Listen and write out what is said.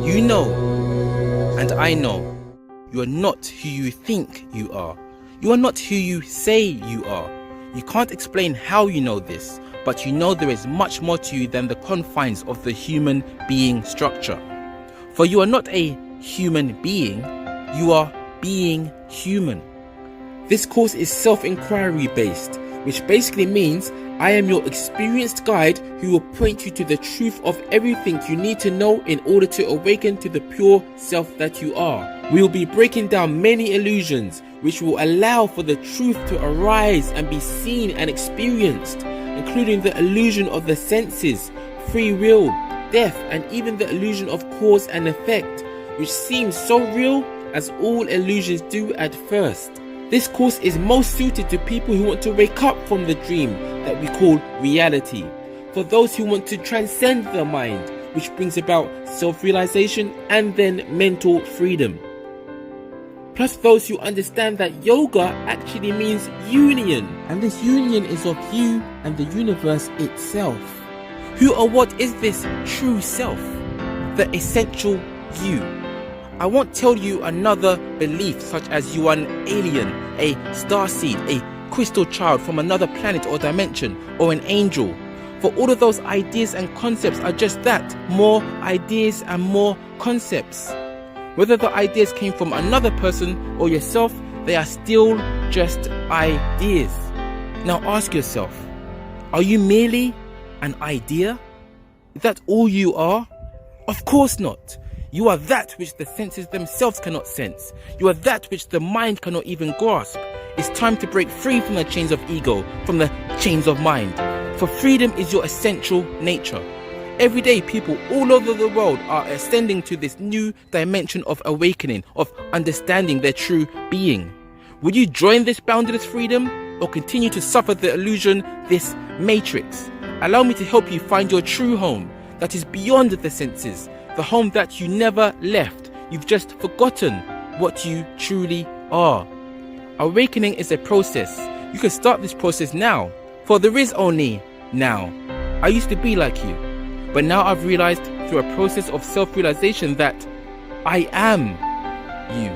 You know, and I know, you are not who you think you are. You are not who you say you are. You can't explain how you know this, but you know there is much more to you than the confines of the human being structure. For you are not a human being, you are being human. This course is self-inquiry based, which basically means I am your experienced guide who will point you to the truth of everything you need to know in order to awaken to the pure self that you are. We will be breaking down many illusions which will allow for the truth to arise and be seen and experienced, including the illusion of the senses, free will, death, and even the illusion of cause and effect, which seems so real as all illusions do at first. This course is most suited to people who want to wake up from the dream that we call reality, for those who want to transcend the mind, which brings about self-realization and then mental freedom. Plus those who understand that yoga actually means union, and this union is of you and the universe itself. Who or what is this true self, the essential you? I won't tell you another belief such as you are an alien, a starseed, a crystal child from another planet or dimension, or an angel. For all of those ideas and concepts are just that, more ideas and more concepts. Whether the ideas came from another person or yourself, they are still just ideas. Now ask yourself, are you merely an idea? Is that all you are? Of course not. You are that which the senses themselves cannot sense. You are that which the mind cannot even grasp. It's time to break free from the chains of ego, from the chains of mind. For freedom is your essential nature. Every day people all over the world are ascending to this new dimension of awakening, of understanding their true being. Will you join this boundless freedom or continue to suffer the illusion, this matrix? Allow me to help you find your true home that is beyond the senses, the home that you never left. You've just forgotten what you truly are. Awakening is a process. You can start this process now, for there is only now. I used to be like you, but now I've realized through a process of self-realization that I am you.